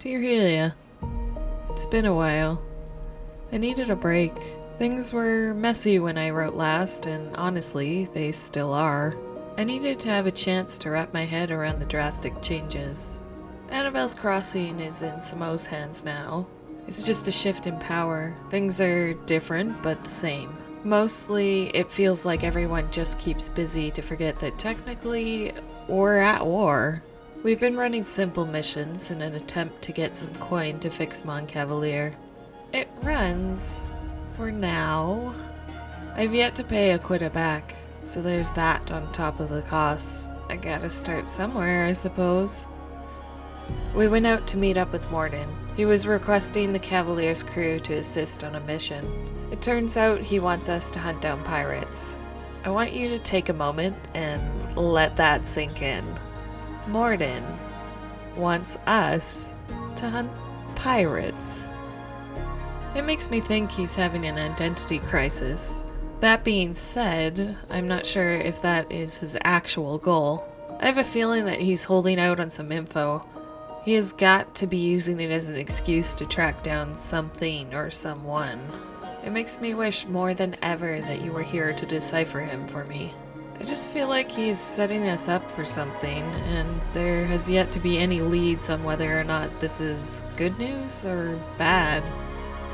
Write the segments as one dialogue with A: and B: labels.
A: Dear Helia, it's been a while. I needed a break. Things were messy when I wrote last, and honestly, they still are. I needed to have a chance to wrap my head around the drastic changes. Amabell's crossing is in Samo's hands now. It's just a shift in power. Things are different, but the same. Mostly, it feels like everyone just keeps busy to forget that technically, we're at war. We've been running simple missions in an attempt to get some coin to fix Mon Cavalier. It runs, for now. I've yet to pay a quota back, so there's that on top of the costs. I gotta start somewhere, I suppose. We went out to meet up with Morden. He was requesting the Cavalier's crew to assist on a mission. It turns out he wants us to hunt down pirates. I want you to take a moment and let that sink in. Morden wants us to hunt pirates. It makes me think he's having an identity crisis. That being said, I'm not sure if that is his actual goal. I have a feeling that he's holding out on some info. He has got to be using it as an excuse to track down something or someone. It makes me wish more than ever that you were here to decipher him for me. I just feel like he's setting us up for something, and there has yet to be any leads on whether or not this is good news or bad.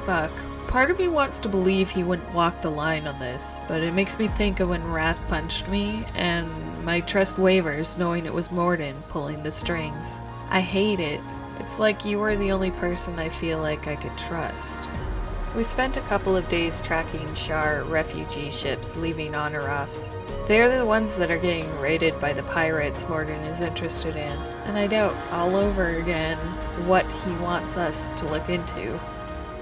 A: Fuck. Part of me wants to believe he wouldn't walk the line on this, but it makes me think of when Wrath punched me, and my trust wavers knowing it was Morden pulling the strings. I hate it. It's like you were the only person I feel like I could trust. We spent a couple of days tracking Shar refugee ships leaving Honoras. They're the ones that are getting raided by the pirates Morden is interested in, and I doubt all over again what he wants us to look into.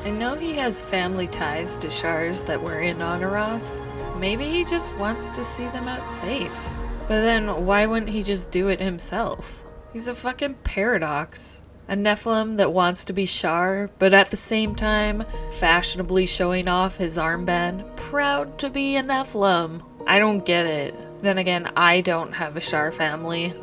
A: I know he has family ties to Shars that were in Honoras. Maybe he just wants to see them out safe. But then why wouldn't he just do it himself? He's a fucking paradox. A Nephilim that wants to be Shar, but at the same time, fashionably showing off his armband, proud to be a Nephilim. I don't get it. Then again, I don't have a Shar family.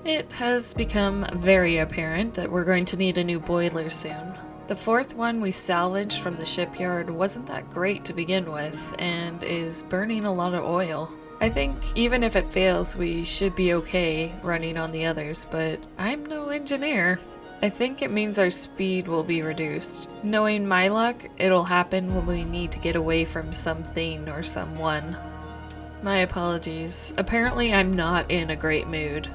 A: It has become very apparent that we're going to need a new boiler soon. The fourth one we salvaged from the shipyard wasn't that great to begin with, and is burning a lot of oil. I think even if it fails, we should be okay running on the others, but I'm no engineer. I think it means our speed will be reduced. Knowing my luck, it'll happen when we need to get away from something or someone. My apologies. Apparently I'm not in a great mood.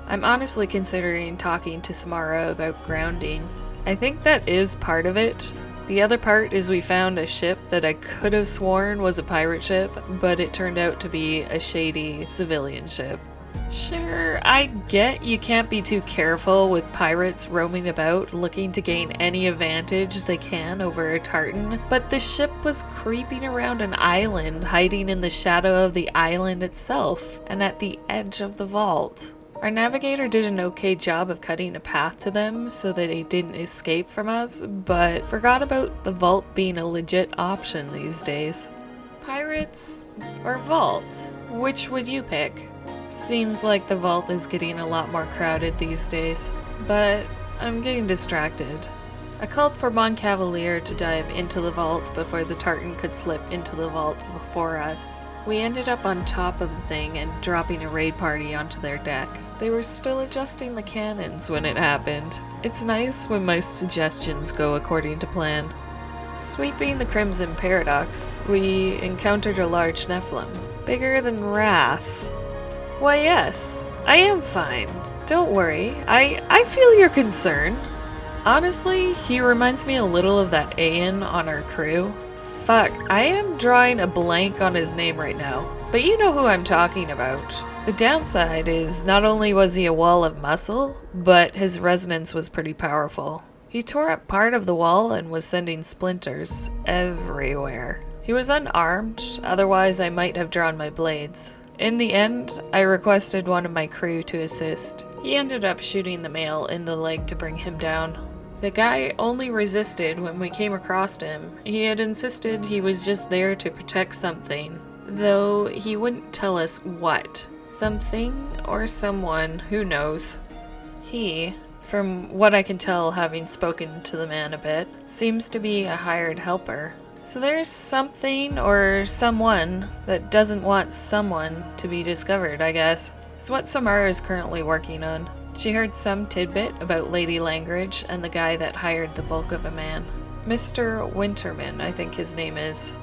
A: I'm honestly considering talking to Samara about grounding. I think that is part of it. The other part is we found a ship that I could have sworn was a pirate ship, but it turned out to be a shady civilian ship. Sure, I get you can't be too careful with pirates roaming about looking to gain any advantage they can over a tartan, but the ship was creeping around an island, hiding in the shadow of the island itself, and at the edge of the vault. Our navigator did an okay job of cutting a path to them so that they didn't escape from us, but forgot about the vault being a legit option these days. Pirates or vault? Which would you pick? Seems like the vault is getting a lot more crowded these days, but I'm getting distracted. I called for Mon Cavalier to dive into the vault before the tartan could slip into the vault before us. We ended up on top of the thing and dropping a raid party onto their deck. They were still adjusting the cannons when it happened. It's nice when my suggestions go according to plan. Sweeping the Crimson Paradox, we encountered a large Nephilim, bigger than Wrath. Why yes, I am fine. Don't worry, I feel your concern. Honestly, he reminds me a little of that Aeon on our crew. Fuck, I am drawing a blank on his name right now, but you know who I'm talking about. The downside is not only was he a wall of muscle, but his resonance was pretty powerful. He tore up part of the wall and was sending splinters everywhere. He was unarmed, otherwise I might have drawn my blades. In the end, I requested one of my crew to assist. He ended up shooting the male in the leg to bring him down. The guy only resisted when we came across him. He had insisted he was just there to protect something, though he wouldn't tell us what. Something or someone, who knows. He From what I can tell, having spoken to the man a bit, seems to be a hired helper. So there's something or someone that doesn't want someone to be discovered, I guess. It's what Samara is currently working on. She heard some tidbit about Lady Langridge and the guy that hired the bulk of a man. Mr. Winterman, I think his name is.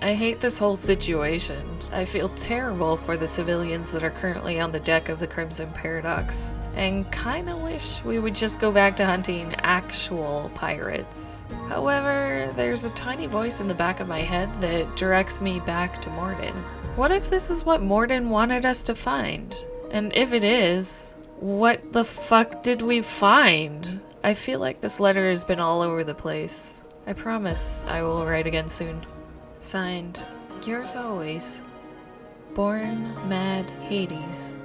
A: I hate this whole situation. I feel terrible for the civilians that are currently on the deck of the Crimson Paradox, and kinda wish we would just go back to hunting actual pirates. However, there's a tiny voice in the back of my head that directs me back to Morden. What if this is what Morden wanted us to find? And if it is, what the fuck did we find? I feel like this letter has been all over the place. I promise I will write again soon. Signed, yours always, Born Mad Hades.